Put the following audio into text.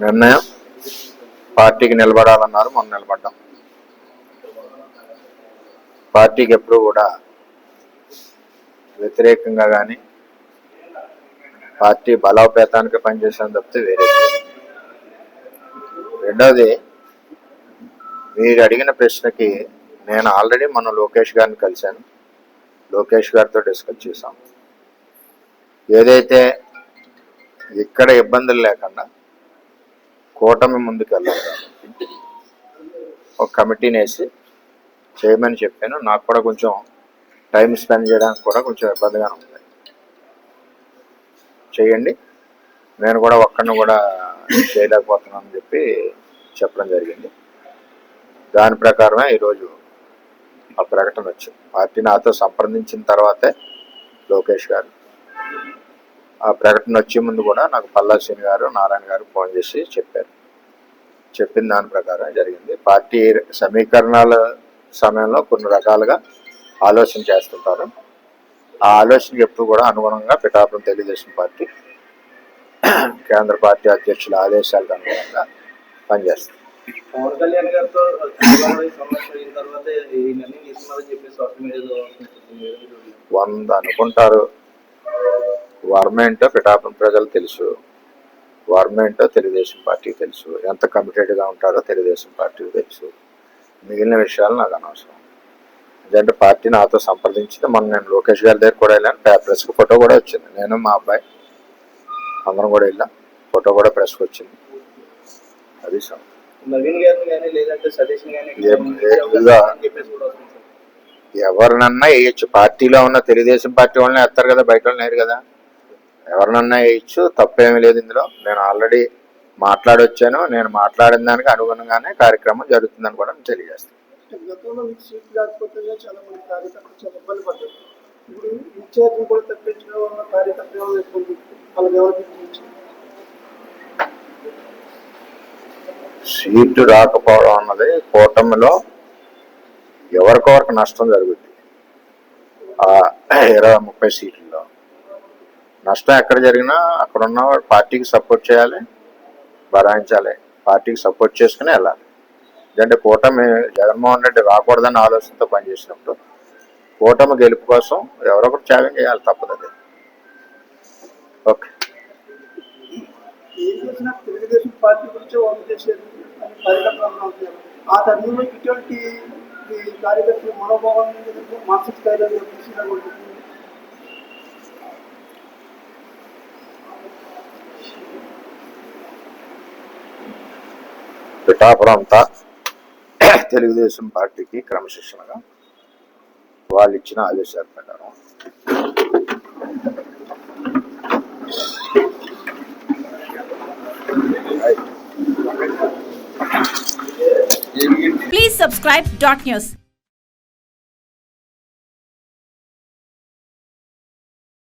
నిర్ణయం. పార్టీకి నిలబడాలన్నారు, మనం నిలబడ్డాం. పార్టీకి ఎప్పుడూ కూడా వ్యతిరేకంగా కానీ పార్టీ బలోపేతానికి పనిచేసాను తప్పితే వేరే. రెండవది, మీరు అడిగిన ప్రశ్నకి నేను ఆల్రెడీ మన లోకేష్ గారిని కలిశాను. లోకేష్ గారితో డిస్కస్ చేశాం. ఏదైతే ఇక్కడ ఇబ్బందులు లేకుండా కూటమి ముందుకు వెళ్ళాలి కాబట్టి ఒక కమిటీని వేసి చేయమని చెప్పాను. నాకు కూడా కొంచెం టైం స్పెండ్ చేయడానికి కూడా కొంచెం ఇబ్బందిగానే ఉంది. చేయండి, నేను కూడా ఒక్కడిని కూడా చేయలేకపోతున్నానని చెప్పడం జరిగింది. దాని ప్రకారమే ఈరోజు ఆ ప్రకటన వచ్చింది. పార్టీ నాతో సంప్రదించిన తర్వాతే లోకేష్ గారు ఆ ప్రకటన వచ్చే ముందు కూడా నాకు పల్లా శ్రీని గారు, నారాయణ గారు ఫోన్ చేసి చెప్పారు. చెప్పిన దాని ప్రకారం జరిగింది. పార్టీ సమీకరణాల సమయంలో కొన్ని రకాలుగా ఆలోచన చేస్తుంటారు. ఆ ఆలోచనకి ఎప్పుడు కూడా అనుగుణంగా పిఠాపురం తెలుగుదేశం పార్టీ కేంద్ర పార్టీ అధ్యక్షుల ఆదేశాలకు అనుగుణంగా పనిచేస్తుంది. పవన్ కళ్యాణ్ గారితో వంద అనుకుంటారు. వర్మ ఏంటో పిఠాపురం ప్రజలు తెలుసు, వర్మ ఏంటో తెలుగుదేశం పార్టీకి తెలుసు, ఎంత కమిటెడ్గా ఉంటారో తెలుగుదేశం పార్టీకి తెలుసు. మిగిలిన విషయాలు నాకు అనవసరం. ఎందుకంటే పార్టీ నాతో సంప్రదించింది. నేను లోకేష్ గారి దగ్గర కూడా వెళ్ళాను. ప్రెస్కి ఫోటో కూడా వచ్చింది. నేను మా అబ్బాయి అందరం కూడా వెళ్ళాం. ఫోటో కూడా ప్రెస్కి వచ్చింది. అది ఎవరినన్నా వేయచ్చు. పార్టీలో ఉన్న తెలుగుదేశం పార్టీ వాళ్ళని వేస్తారు కదా, బయట వాళ్ళు లేరు కదా. ఎవరినన్నా వేయచ్చు, తప్పేమీ లేదు ఇందులో. నేను ఆల్రెడీ మాట్లాడొచ్చాను. నేను మాట్లాడిన దానికి అనుగుణంగానే కార్యక్రమం జరుగుతుందని కూడా తెలియజేస్తాను. గతంలో మీకు సీట్ లేకపోతే చాలా మంది కార్యకర్తలు చాలా ఇబ్బంది పడ్డారు. ఇప్పుడు ఇన్ఛార్జ్ కూడా తప్పించడం వల్ల కార్యకర్తలు ఇబ్బంది, వాళ్ళకి ఎవరికి సీటు రాకపోవడం అన్నది కూటమిలో ఎవరికొవరికి నష్టం జరుగుద్ది. ఆ 20-30 సీట్లలో నష్టం ఎక్కడ జరిగినా అక్కడ ఉన్న పార్టీకి సపోర్ట్ చేయాలి, భరాయించాలి, పార్టీకి సపోర్ట్ చేసుకుని వెళ్ళాలి. ఎందుకంటే కూటమి జగన్మోహన్ రెడ్డి రాకూడదని ఆలోచనతో పనిచేసినప్పుడు కూటమి గెలుపు కోసం ఎవరొకరు త్యాగం చేయాలి, తప్పదు. అది ఓకే. తెలుగుదేశం పార్టీ గురించి వాళ్ళు చేసేది కార్యకర్తలు ఆ తరుణంలో ఇటువంటి కార్యకర్తల మనోభావాన్ని మానసిక స్థాయిలో తీసుకురాకూడదు. పిఠాపురం అంతా తెలుగుదేశం పార్టీకి క్రమశిక్షణగా వాళ్ళు ఇచ్చిన ఆదేశాల ప్రకారం Please subscribe dot news.